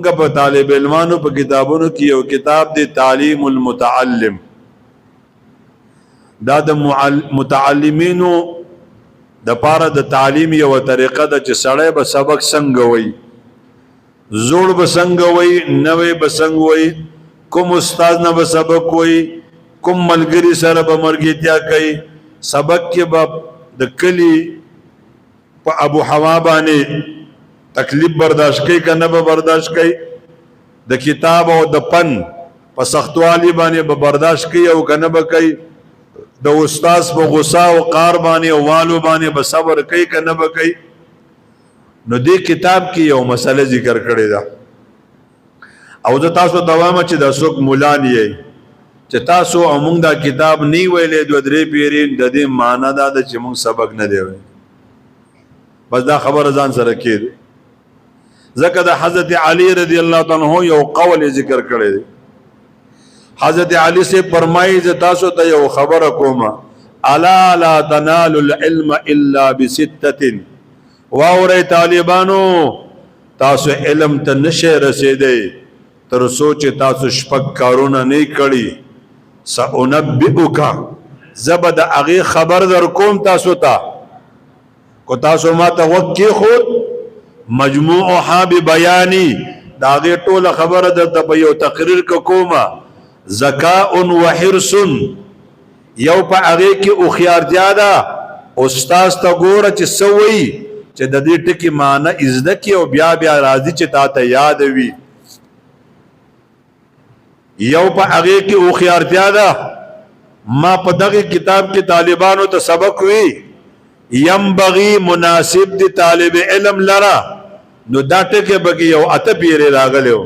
په طالب علمانو په کتابونو کې یو کتاب دی تعلیم المتعلم. دا د متعلمینو د پاره د تعلیم یو طریقه ده چې سړی به سبق څنګه وایي، زوړ به څنګه وایي، نوی به څنګه وایي، کوم استاد نه به سبق وایي، کوم ملګري سره به مرګتیا کوي، سبق کې به د کلی په ابو حوا باندې تکلیف برداشت کوي که نه به برداشت کوي، د کتاب او د پن په سختوالي باندې به برداشت کوي او که نه به کوي، د استاذ په غصه او قار باندې او والو باندې به صبر کوي که نه به کوي. نو دې کتاب کې یو مسله ذکر کړې ده او زه تاسو ته وایم چې دا څوک مولان یې چې تاسو او موږ دا کتاب نه ویلې دوه درې پیرې د دې معنا دا ده چې موږ سبق نه دی ویلی. بس دا خبره ځان سره کېږي. ځکه د حضرت علی رضی الله تعالی عنہ یو قول ذکر کړی دی. حضرت علی سے فرمایي چې تاسو ته یو خبره کوم، الا لا تنال العلم الا بسته. واورئ طالبانو، تاسو علم ته نشئ رسیدئ تر څو چې تاسو شپږ کارونه نه کړي. سأنبئک، زه به د هغې خبر در کوم تاسو ته. کو تاسو ما ته وخت کېښود مجموعها ببیانی، د هغې ټوله خبره درته په یو تقریر کې کومه. ذکاء و حرص، یو په هغې کې هوښیارتیا ده. استاذ ته ګوره چې څه وایي چې د دې ټکي معنی زده کړي او بیا بیا راځي چې تا ته یاد وي. یو په هغې کې هوښیارتیا ده. ما په دغه کتاب کې طالبانو ته سبق وی ینبغي مناسب دی طالب علم لرا. نو دا ټکي به کې یو اته پیرې راغلی و.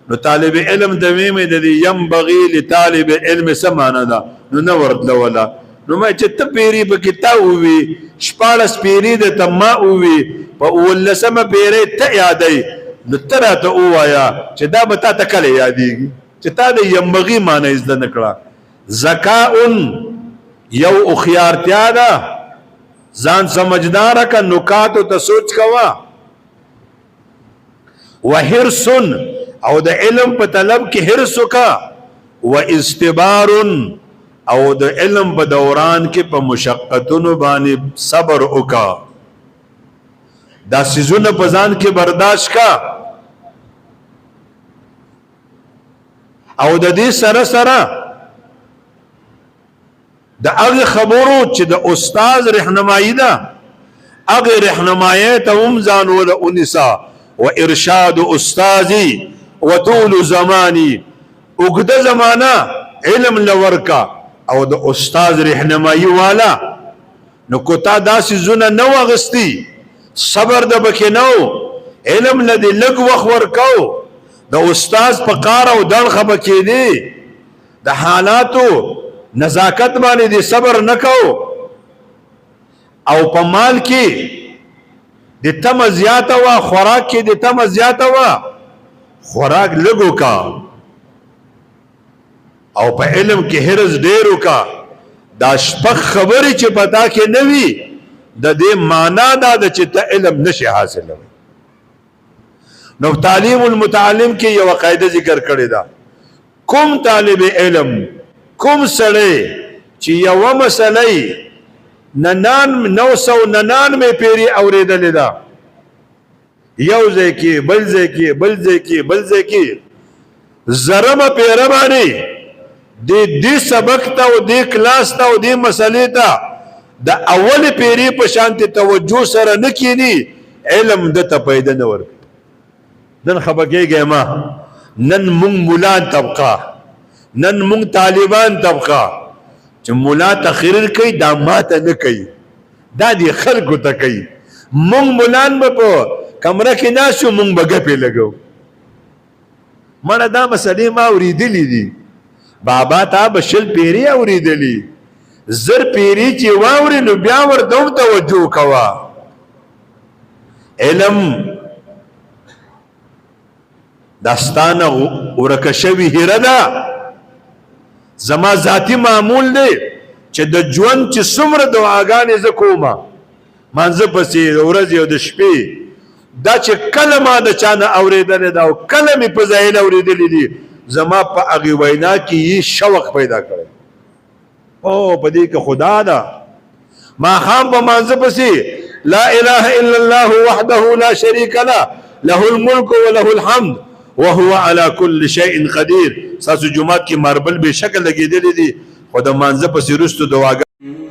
نو طالب علم د ویمې د دې ینبغي لطالب علم څه معنی ده؟ نو نه ورتلوله. نو ما چې ته پیرې پکې تا ووي، 14 پیرې درته ما ووي، په 19مه پیرې ته یادوي، نو ته راته ووایه چې دا به تا ته کله یادېږي چې تا د ینبغي معنی زده نه کړه. ذکاء یو هوښیارتیا ده، ځان سمجھدار که نکاتو ته سوچ کوا. وحرص، او د علم په طلب کې حرص وکا. واستبار، او د علم په دوران کې په مشقتونو باندې صبر وکا. دا سيزونه په ځان کې برداشت کا. او د دې سره سره د هغه خبرو چې د استاد رهنمایي ده، هغه رهنمایي ته هم ځان ول انسا. و ارشاد استاذي وطول زماني، اوږده زمانہ علم لورکا او د استاد رهنمایي والا. نو کو تا داسې زونه نو اغستی، صبر د بکې نو، علم لدی لږ وخت ورکاو، د استاد په قار او دړخه بکې دی، د حالاتو نزاکت باندې دی صبر نکو. او په مال کې د تمه زیاته وا، خوراک کې د تمه زیاته وا، خوراک لګو کا. او په علم کې حرص ډیرو کا. دا شپږ خبرې چې پتا کې نه وي د دې معنا دا ده چې ته علم نشي حاصلوي. نو تعلیم المتعلم کې یو قاعده ذکر کړې ده. کوم طالب علم، کوم سړی چې یو مسله 999 پیری اوریدلې ده، یو ځای کې بل ځای کې بل ځای کې بل ځای کې زرمه پیره باندې دې سبق ته او دې کلاس ته او دې مسلې ته د اول پیری په شانتي توجه سره نه کینی، علم دته پیدا نه ورک. نن خبرګېږي ما، نن مونږ مولان طبقه، نن مونږ طالبان طبقه چې مولا تقریر کوي دا ماته نه کوي، دا دې خلکو ته کوي. مونږ مولان به په کمره کې ناسو، مونږ به ګپې لګو. مړه دا مسلې ما اورېدلې دي. بابا تا به 20 پیرې اورېدلې، 1000 پیرې چې واورې نو بیا ورته هم توجه کوه. علم داستانه ورکه شوي هیره ده. زما ذاتی معمول دی چې د ژوند چې څومره دعاګانې زه کومه، مانځه پسې د ورځې او د شپې دا چې کله ما د چا نه اورېدلې ده او کله مې په ظاهر اورېدلې دي زما په هغې وینا کې یې شوق پیدا کړی او په دې کې خدا ده ماښام په مانځه پسې لا اله الا الله وحده لا شریک له له الملک وله الحمد وهو على كل شيء قدير. ستاسو جمعات کې ماربل به شکل لګېدلې دي خو د مانځه پسې وروستو دعاګانې